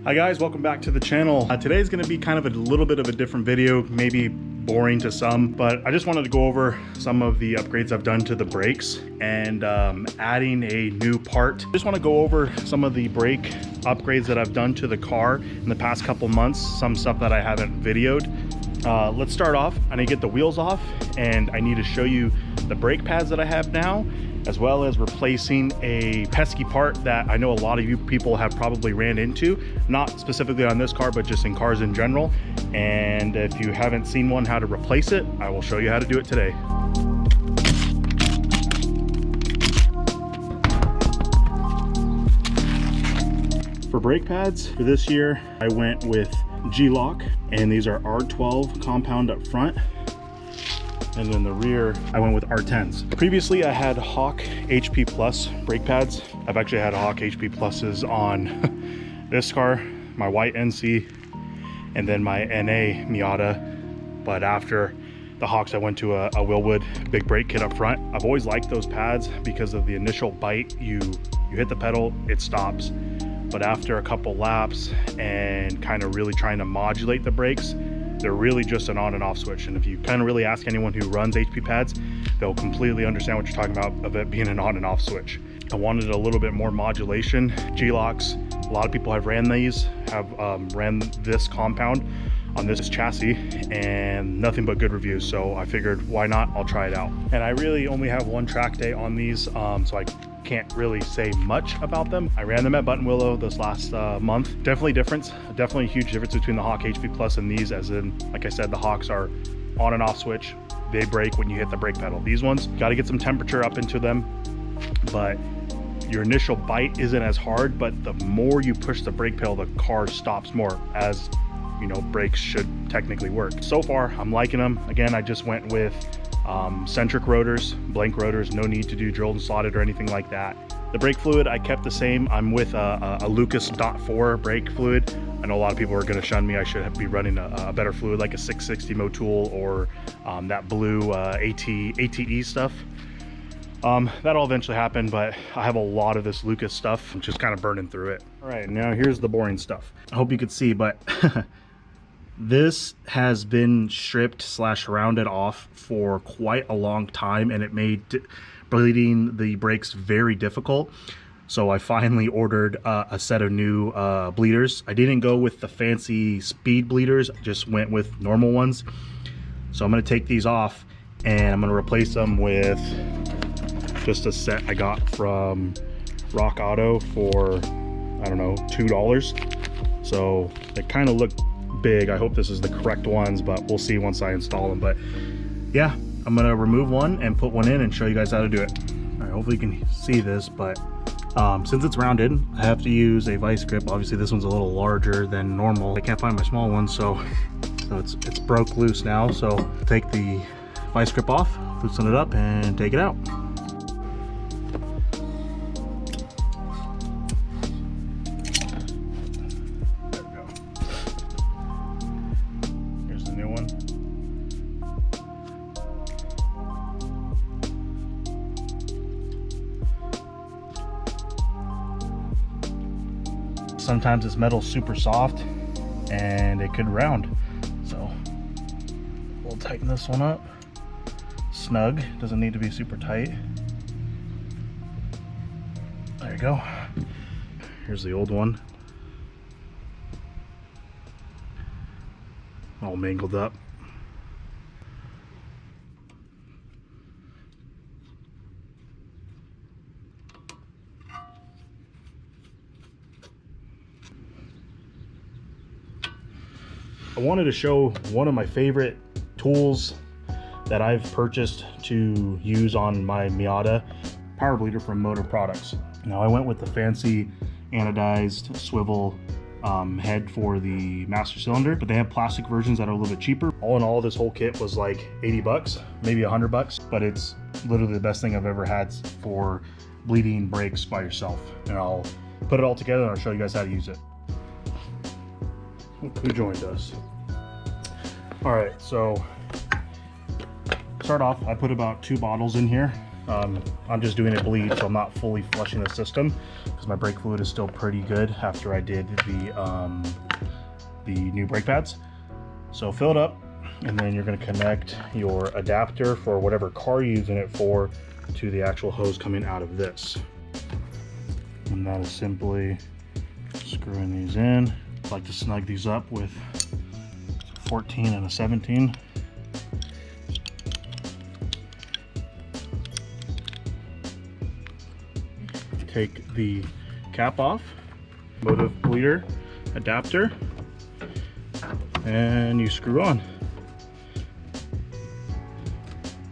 Hi guys, welcome back to the channel. Today's going to be kind of a little bit of a different video, maybe boring to some, but I just wanted to go over some of the upgrades I've done to the brakes and adding a new part. Just want to go over some of the brake upgrades that I've done to the car in the past couple months, some stuff that I haven't videoed. Let's start off. I need to get the wheels off and I need to show you the brake pads that I have now, as well as replacing a pesky part that I know a lot of you people have probably ran into, not specifically on this car, but just in cars in general. And if you haven't seen one, how to replace it, I will show you how to do it today. For brake pads for this year, I went with G-Lock, and these are R12 compound up front. And then the rear, I went with R10s. Previously, I had Hawk HP Plus brake pads. I've actually had Hawk HP Pluses on this car, my white NC, and then my NA Miata. But after the Hawks, I went to a Willwood big brake kit up front. I've always liked those pads because of the initial bite. You hit the pedal, it stops. But after a couple laps and kind of really trying to modulate the brakes, they're really just an on and off switch. And if you kind of really ask anyone who runs HP pads, they'll completely understand what you're talking about of it being an on and off switch. I wanted a little bit more modulation. G-Locks, a lot of people have ran these, have ran this compound on this chassis, and nothing but good reviews. So I figured, why not? I'll try it out. And I really only have one track day on these, so I can't really say much about them. I ran them at Buttonwillow this last month. Definitely a huge difference between the Hawk HP Plus and these, as in, like I said, the Hawks are on and off switch. They brake when you hit the brake pedal. These ones, got to get some temperature up into them, but your initial bite isn't as hard, but the more you push the brake pedal, the car stops more, as you know, brakes should technically work. So far, I'm liking them. Again, I just went with centric rotors, blank rotors, no need to do drilled and slotted or anything like that. The brake fluid, I kept the same. I'm with a Lucas .4 brake fluid. I know a lot of people are going to shun me. I should be running a better fluid, like a 660 Motul or that blue ATE stuff. That'll eventually happen, but I have a lot of this Lucas stuff. I'm just kind of burning through it. All right, now here's the boring stuff. I hope you could see, but this has been stripped / rounded off for quite a long time, and it made bleeding the brakes very difficult. So I finally ordered a set of new bleeders. I didn't go with the fancy speed bleeders, I just went with normal ones. So I'm going to take these off and I'm going to replace them with just a set I got from Rock Auto for, I don't know, $2. So they kind of look big. I hope this is the correct ones, but we'll see once I install them. But yeah, I'm gonna remove one and put one in and show you guys how to do it. All right, hopefully you can see this, but since it's rounded, I have to use a vice grip. Obviously this one's a little larger than normal. I can't find my small one, so it's broke loose now. So take the vice grip off, loosen it up, and take it out. Sometimes this metal's super soft and it could round, so we'll tighten this one up. Snug, doesn't need to be super tight. There you go. Here's the old one, all mangled up. I wanted to show one of my favorite tools that I've purchased to use on my Miata power bleeder from Motor Products. Now I went with the fancy anodized swivel head for the master cylinder, but they have plastic versions that are a little bit cheaper. All in all, this whole kit was like 80 bucks, maybe $100, but it's literally the best thing I've ever had for bleeding brakes by yourself. And I'll put it all together and I'll show you guys how to use it. Who joined us? All right, so start off, I put about 2 bottles in here. I'm just doing it bleed, so I'm not fully flushing the system because my brake fluid is still pretty good after I did the new brake pads. So fill it up, and then you're going to connect your adapter for whatever car you're using it for to the actual hose coming out of this. And that is simply screwing these in. I like to snug these up with 14 and a 17. Take the cap off, motive bleeder adapter, and you screw on.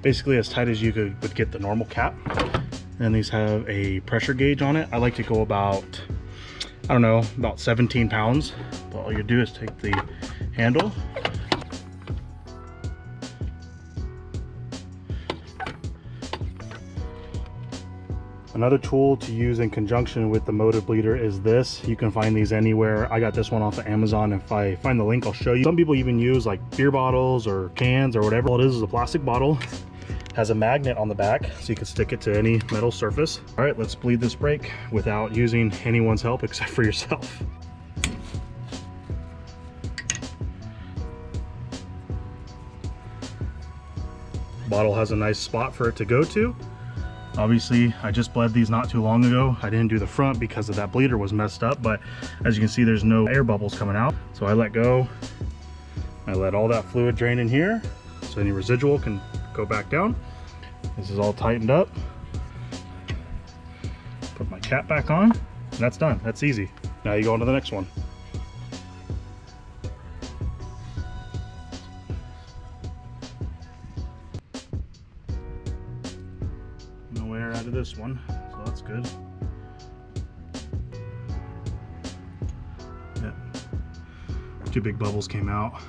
Basically as tight as you would get the normal cap. And these have a pressure gauge on it. I like to go about, I don't know, about 17 pounds. But all you do is take the handle, another tool to use in conjunction with the motive bleeder is this. You can find these anywhere. I got this one off of Amazon. If I find the link, I'll show you. Some people even use like beer bottles or cans or whatever. All it is a plastic bottle. Has a magnet on the back so you can stick it to any metal surface. All right, let's bleed this brake without using anyone's help except for yourself. Bottle has a nice spot for it to go to. Obviously, I just bled these not too long ago. I didn't do the front because of that bleeder was messed up, but as you can see, there's no air bubbles coming out. So I let go. I let all that fluid drain in here so any residual can go back down. This is all tightened up. Put my cap back on, and that's done. That's easy. Now you go on to the next one. No air out of this one, so that's good. Yeah. 2 big bubbles came out.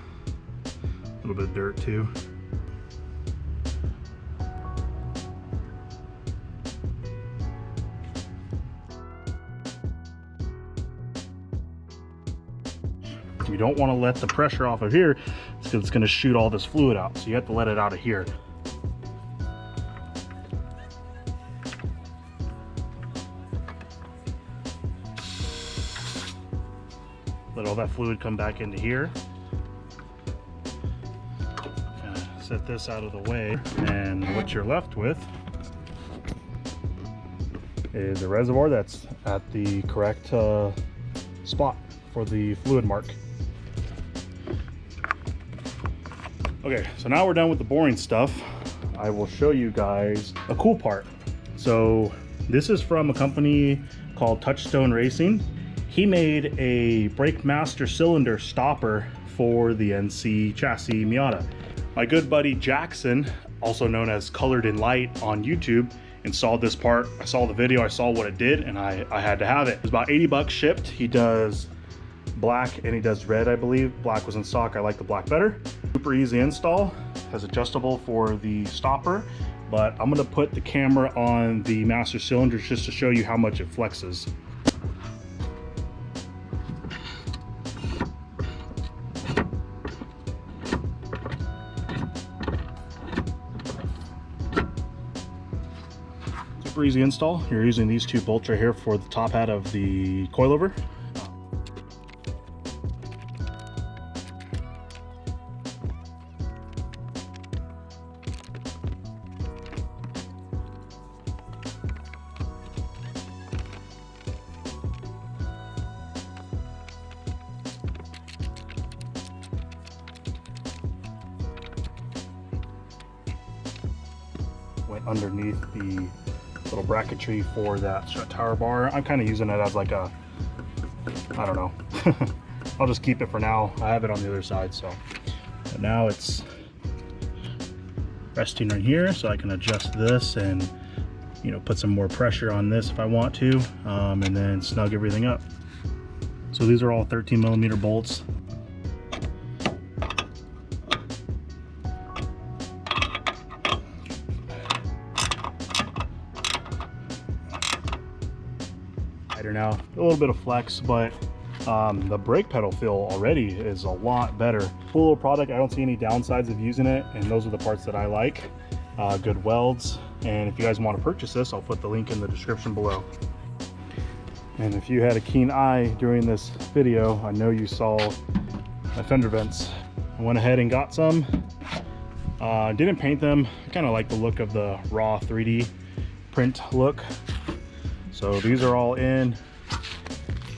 A little bit of dirt too. You don't want to let the pressure off of here because it's going to shoot all this fluid out. So you have to let it out of here. Let all that fluid come back into here. Set this out of the way, and what you're left with is a reservoir that's at the correct spot for the fluid mark. Okay, so now we're done with the boring stuff. I will show you guys a cool part. So this is from a company called Touchstone Racing. He made a brake master cylinder stopper for the NC chassis Miata. My good buddy Jackson, also known as Colored in Light on YouTube, installed this part. I saw the video, I saw what it did, and I had to have it. It was about 80 bucks shipped. He does black and he does red, I believe. Black was in stock, I like the black better. Super easy install, has adjustable for the stopper, but I'm gonna put the camera on the master cylinder just to show you how much it flexes. Super easy install. You're using these 2 bolts right here for the top hat of the coilover. Went underneath the little bracketry for that strut tower bar. I'm kind of using it as like a, I don't know. I'll just keep it for now. I have it on the other side, so. But now it's resting right here, so I can adjust this and, you know, put some more pressure on this if I want to, and then snug everything up. So these are all 13mm bolts. Now a little bit of flex, but the brake pedal feel already is a lot better. Cool little product. I don't see any downsides of using it, and those are the parts that I like. good welds. And if you guys want to purchase this, I'll put the link in the description below. And if you had a keen eye during this video, I know you saw my fender vents. I went ahead and got some. Didn't paint them. I kind of like the look of the raw 3D print look. So these are all in.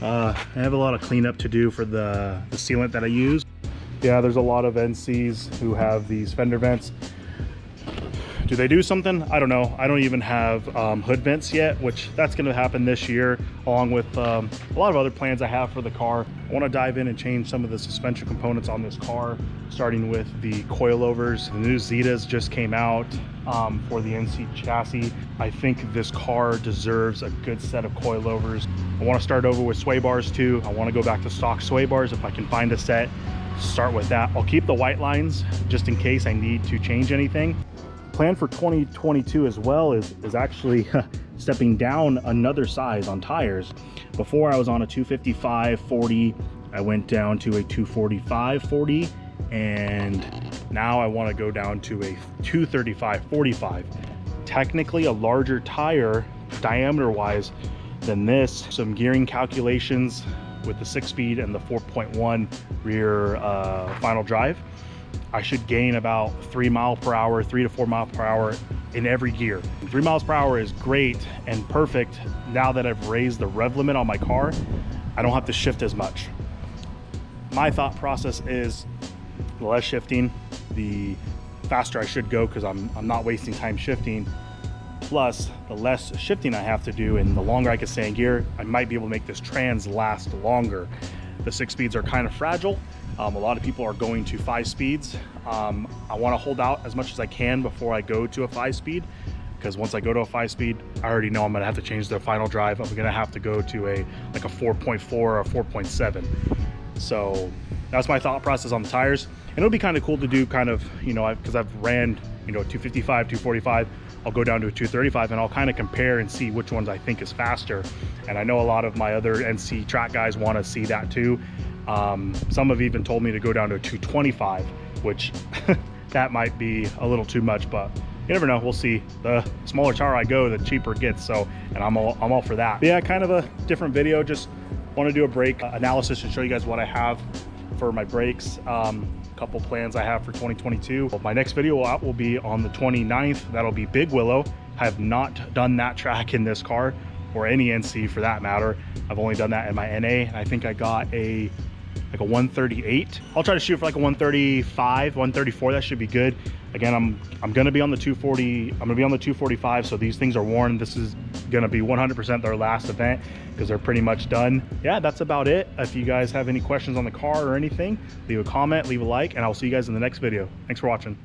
I have a lot of cleanup to do for the sealant that I use. Yeah, there's a lot of NCs who have these fender vents. Do they do something? I don't know. I don't even have hood vents yet, which that's going to happen this year, along with a lot of other plans I have for the car. I want to dive in and change some of the suspension components on this car, starting with the coilovers. The new Zetas just came out for the NC chassis. I think this car deserves a good set of coilovers. I want to start over with sway bars too. I want to go back to stock sway bars if I can find a set. Start with that. I'll keep the white lines just in case I need to change anything. Plan for 2022 as well is actually stepping down another size on tires. Before I was on a 255/40, I went down to a 245/40, and now I want to go down to a 235/45. Technically a larger tire diameter wise than this. Some gearing calculations with the 6-speed and the 4.1 rear final drive. I should gain about 3 miles per hour, 3 to 4 miles per hour in every gear. 3 miles per hour is great and perfect. Now that I've raised the rev limit on my car, I don't have to shift as much. My thought process is the less shifting, the faster I should go, because I'm not wasting time shifting. Plus, the less shifting I have to do and the longer I can stay in gear, I might be able to make this trans last longer. The 6 speeds are kind of fragile. A lot of people are going to 5 speeds. I want to hold out as much as I can before I go to a 5-speed, because once I go to a 5-speed, I already know I'm going to have to change the final drive. I'm going to have to go to a 4.4 or 4.7. So that's my thought process on the tires. And it'll be kind of cool to do kind of, you know, because I've ran, you know, 255, 245. I'll go down to a 235 and I'll kind of compare and see which ones I think is faster. And I know a lot of my other NC track guys want to see that too. Some have even told me to go down to a 225, which that might be a little too much, but you never know. We'll see. The smaller tire I go, the cheaper it gets. So, and I'm all for that. But yeah, kind of a different video. Just want to do a brake analysis and show you guys what I have for my brakes. Couple plans I have for 2022. Well, my next video out will be on the 29th. That'll be Big Willow. I have not done that track in this car, or any NC for that matter. I've only done that in my NA. I think I got a 138. I'll try to shoot for like a 135, 134. That should be good. Again, I'm gonna be on the 240. I'm gonna be on the 245. So these things are worn. This is gonna be 100% their last event because they're pretty much done. Yeah, that's about it. If you guys have any questions on the car or anything, leave a comment, leave a like, and I'll see you guys in the next video. Thanks for watching.